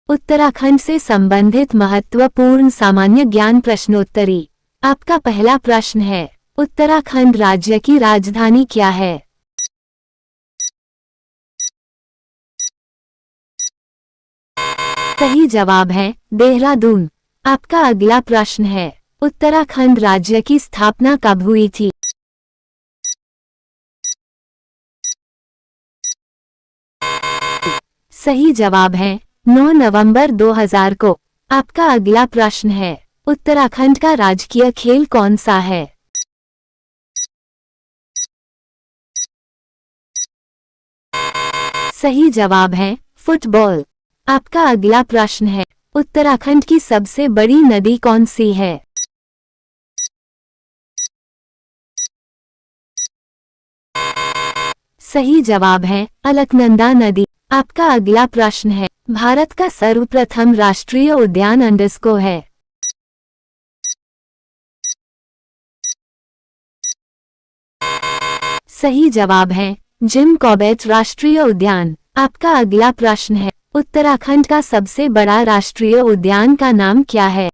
उत्तराखंड से संबंधित महत्वपूर्ण सामान्य ज्ञान प्रश्नोत्तरी। आपका पहला प्रश्न है, उत्तराखंड राज्य की राजधानी क्या है? सही जवाब है देहरादून। आपका अगला प्रश्न है, उत्तराखंड राज्य की स्थापना कब हुई थी? सही जवाब है 9 नवंबर 2000 को। आपका अगला प्रश्न है, उत्तराखंड का राजकीय खेल कौन सा है? सही जवाब है फुटबॉल। आपका अगला प्रश्न है, उत्तराखंड की सबसे बड़ी नदी कौन सी है? सही जवाब है अलकनंदा नदी। आपका अगला प्रश्न है, भारत का सर्वप्रथम राष्ट्रीय उद्यान अंडस्को है। सही जवाब है जिम कॉर्बेट राष्ट्रीय उद्यान। आपका अगला प्रश्न है, उत्तराखंड का सबसे बड़ा राष्ट्रीय उद्यान का नाम क्या है?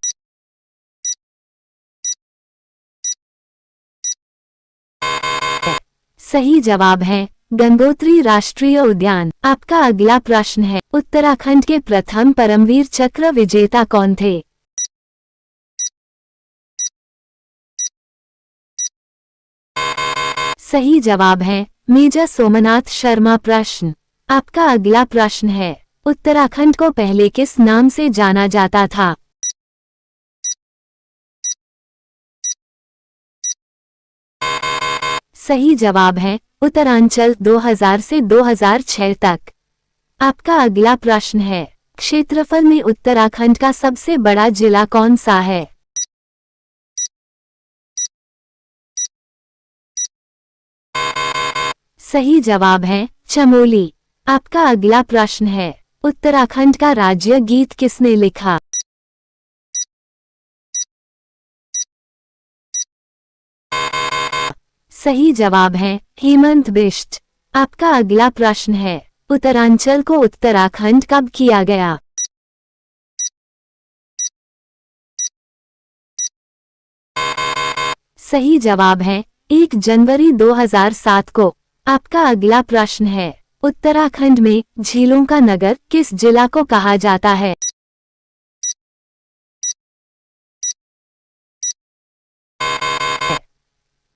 सही जवाब है गंगोत्री राष्ट्रीय उद्यान। आपका अगला प्रश्न है, उत्तराखंड के प्रथम परमवीर चक्र विजेता कौन थे? सही जवाब है मेजर सोमनाथ शर्मा। प्रश्न। आपका अगला प्रश्न है, उत्तराखंड को पहले किस नाम से जाना जाता था? सही जवाब है उत्तरांचल। 2000 से 2006 तक। आपका अगला प्रश्न है, क्षेत्रफल में उत्तराखंड का सबसे बड़ा जिला कौन सा है? सही जवाब है चमोली। आपका अगला प्रश्न है, उत्तराखंड का राज्य गीत किसने लिखा? सही जवाब है हेमंत बिष्ट। आपका अगला प्रश्न है, उत्तरांचल को उत्तराखंड कब किया गया? सही जवाब है 1 जनवरी 2007 को। आपका अगला प्रश्न है, उत्तराखंड में झीलों का नगर किस जिला को कहा जाता है?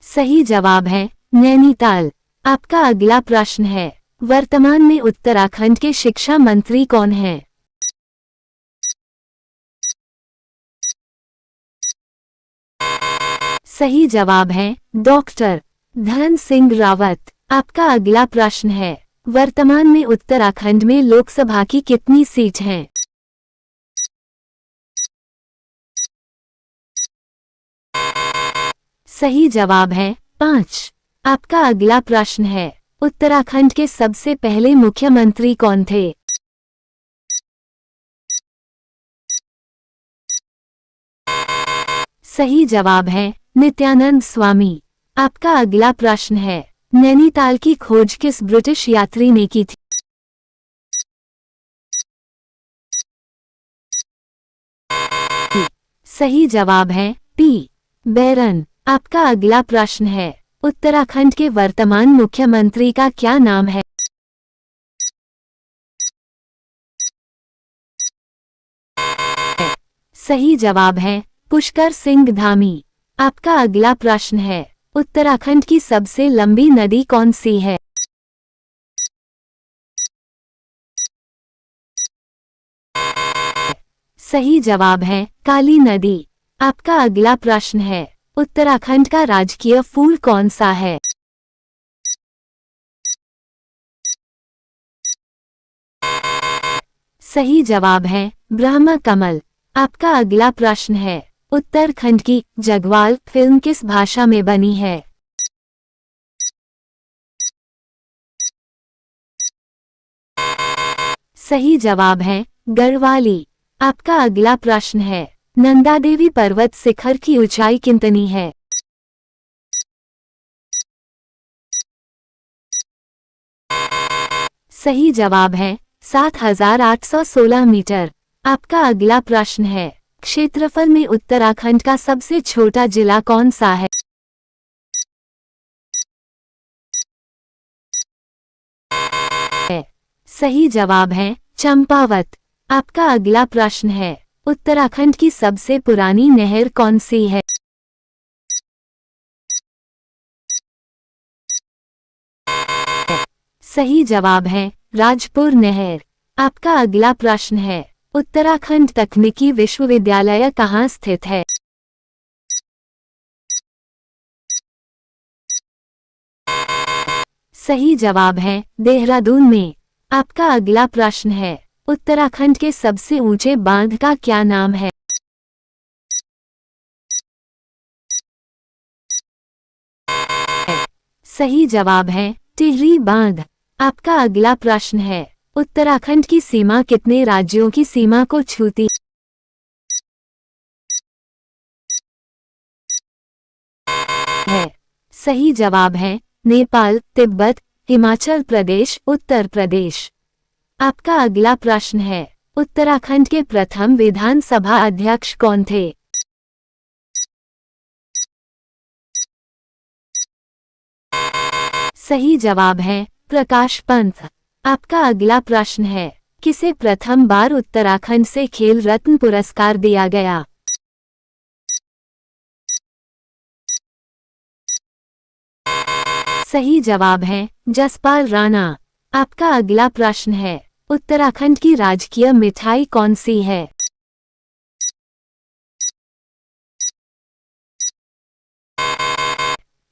सही जवाब है नैनीताल। आपका अगला प्रश्न है, वर्तमान में उत्तराखंड के शिक्षा मंत्री कौन हैं? सही जवाब है डॉक्टर धन सिंह रावत। आपका अगला प्रश्न है, वर्तमान में उत्तराखंड में लोकसभा की कितनी सीट हैं? सही जवाब है 5। आपका अगला प्रश्न है, उत्तराखंड के सबसे पहले मुख्यमंत्री कौन थे? सही जवाब है नित्यानंद स्वामी। आपका अगला प्रश्न है, नैनीताल की खोज किस ब्रिटिश यात्री ने की थी? सही जवाब है पी बैरन। आपका अगला प्रश्न है, उत्तराखंड के वर्तमान मुख्यमंत्री का क्या नाम है? सही जवाब है पुष्कर सिंह धामी। आपका अगला प्रश्न है, उत्तराखंड की सबसे लंबी नदी कौन सी है? सही जवाब है काली नदी। आपका अगला प्रश्न है, उत्तराखंड का राजकीय फूल कौन सा है? सही जवाब है ब्रह्म कमल। आपका अगला प्रश्न है, उत्तराखंड की जगवाल फिल्म किस भाषा में बनी है? सही जवाब है गढ़वाली। आपका अगला प्रश्न है, नंदा देवी पर्वत शिखर की ऊंचाई कितनी है? सही जवाब है 7816 मीटर। आपका अगला प्रश्न है, क्षेत्रफल में उत्तराखंड का सबसे छोटा जिला कौन सा है? सही जवाब है चंपावत। आपका अगला प्रश्न है, उत्तराखंड की सबसे पुरानी नहर कौन सी है? सही जवाब है राजपुर नहर। आपका अगला प्रश्न है, उत्तराखंड तकनीकी विश्वविद्यालय कहाँ स्थित है? सही जवाब है देहरादून में। आपका अगला प्रश्न है, उत्तराखंड के सबसे ऊंचे बांध का क्या नाम है? सही जवाब है टिहरी बांध। आपका अगला प्रश्न है, उत्तराखंड की सीमा कितने राज्यों की सीमा को छूती है? सही जवाब है नेपाल, तिब्बत, हिमाचल प्रदेश, उत्तर प्रदेश। आपका अगला प्रश्न है, उत्तराखंड के प्रथम विधानसभा अध्यक्ष कौन थे? सही जवाब है प्रकाश पंत। आपका अगला प्रश्न है, किसे प्रथम बार उत्तराखंड से खेल रत्न पुरस्कार दिया गया? सही जवाब है जसपाल राणा। आपका अगला प्रश्न है, उत्तराखंड की राजकीय मिठाई कौन सी है?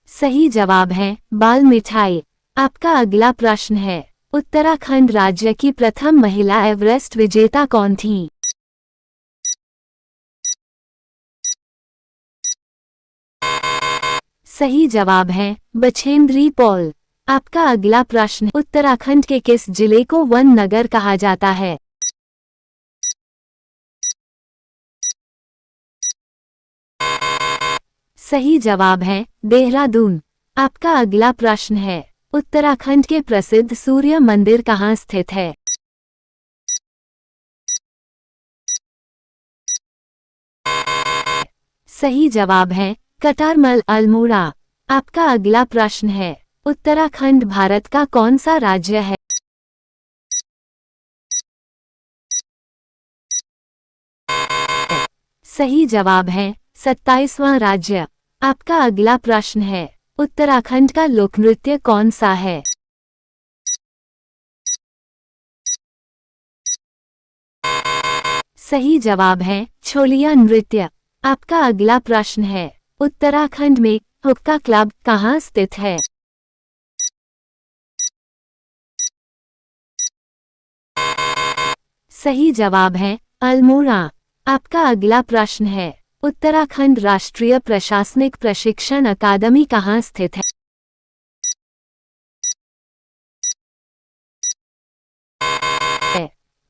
सही जवाब है बाल मिठाई। आपका अगला प्रश्न है, उत्तराखंड राज्य की प्रथम महिला एवरेस्ट विजेता कौन थी? सही जवाब है बछेंद्री पॉल। आपका अगला प्रश्न, उत्तराखंड के किस जिले को वन नगर कहा जाता है? सही जवाब है देहरादून। आपका अगला प्रश्न है, उत्तराखंड के प्रसिद्ध सूर्य मंदिर कहाँ स्थित है? सही जवाब है कटारमल अल्मोड़ा। आपका अगला प्रश्न है, उत्तराखंड भारत का कौन सा राज्य है? सही जवाब है 27वां राज्य। आपका अगला प्रश्न है, उत्तराखंड का लोक नृत्य कौन सा है? सही जवाब है छोलिया नृत्य। आपका अगला प्रश्न है, उत्तराखंड में हुक्का क्लब कहाँ स्थित है? सही जवाब है अल्मोड़ा। आपका अगला प्रश्न है, उत्तराखंड राष्ट्रीय प्रशासनिक प्रशिक्षण अकादमी कहाँ स्थित है?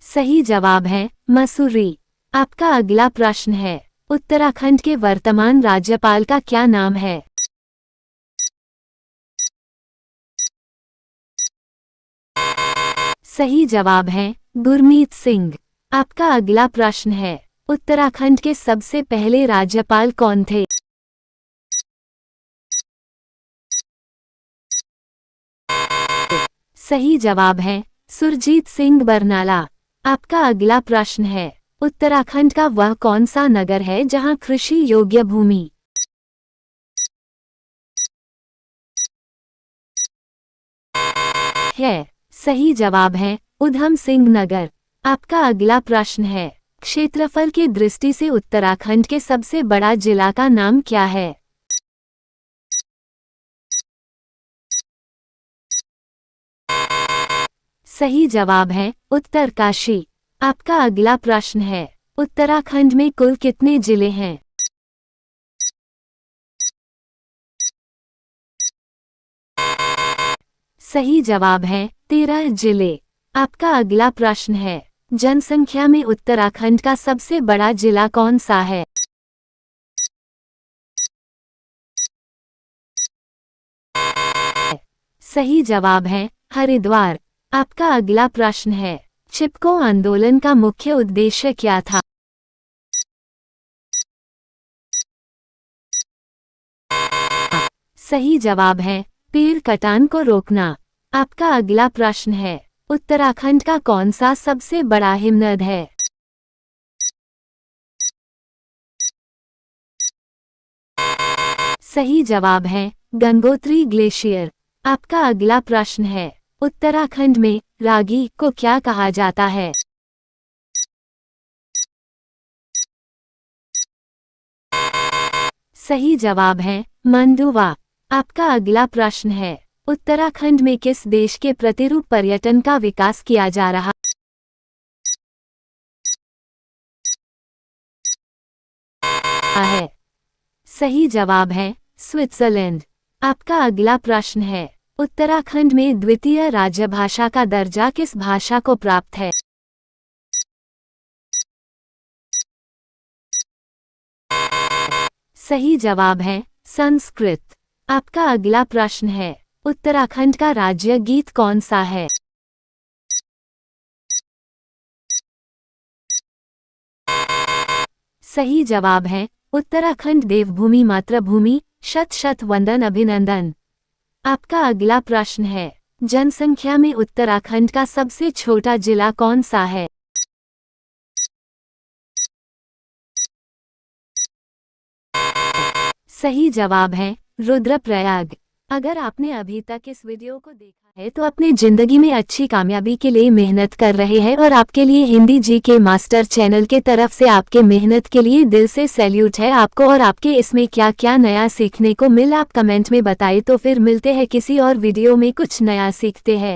सही जवाब है मसूरी। आपका अगला प्रश्न है, उत्तराखंड के वर्तमान राज्यपाल का क्या नाम है? सही जवाब है गुरमीत सिंह। आपका अगला प्रश्न है, उत्तराखंड के सबसे पहले राज्यपाल कौन थे? सही जवाब है सुरजीत सिंह बरनाला। आपका अगला प्रश्न है, उत्तराखंड का वह कौन सा नगर है जहां कृषि योग्य भूमि है? सही जवाब है उधम सिंह नगर। आपका अगला प्रश्न है, क्षेत्रफल की दृष्टि से उत्तराखंड के सबसे बड़ा जिला का नाम क्या है? सही जवाब है उत्तरकाशी। आपका अगला प्रश्न है, उत्तराखंड में कुल कितने जिले हैं? सही जवाब है 13 जिले। आपका अगला प्रश्न है, जनसंख्या में उत्तराखंड का सबसे बड़ा जिला कौन सा है? सही जवाब है हरिद्वार। आपका अगला प्रश्न है, चिपको आंदोलन का मुख्य उद्देश्य क्या था? सही जवाब है पेड़ कटान को रोकना। आपका अगला प्रश्न है, उत्तराखंड का कौन सा सबसे बड़ा हिमनद है? सही जवाब है गंगोत्री ग्लेशियर। आपका अगला प्रश्न है, उत्तराखंड में रागी को क्या कहा जाता है? सही जवाब है मंडुवा। आपका अगला प्रश्न है, उत्तराखंड में किस देश के प्रतिरूप पर्यटन का विकास किया जा रहा? है सही जवाब है स्विट्जरलैंड। आपका अगला प्रश्न है, उत्तराखंड में द्वितीय राजभाषा का दर्जा किस भाषा को प्राप्त है? सही जवाब है संस्कृत। आपका अगला प्रश्न है, उत्तराखंड का राज्य गीत कौन सा है? सही जवाब है उत्तराखंड देवभूमि मातृभूमि शत शत वंदन अभिनंदन। आपका अगला प्रश्न है, जनसंख्या में उत्तराखंड का सबसे छोटा जिला कौन सा है? सही जवाब है रुद्रप्रयाग। अगर आपने अभी तक इस वीडियो को देखा है तो अपने जिंदगी में अच्छी कामयाबी के लिए मेहनत कर रहे हैं और आपके लिए हिंदी जीके मास्टर चैनल के तरफ से आपके मेहनत के लिए दिल से सैल्यूट है आपको। और आपके इसमें क्या क्या नया सीखने को मिला आप कमेंट में बताएं। तो फिर मिलते हैं किसी और वीडियो में कुछ नया सीखते हैं।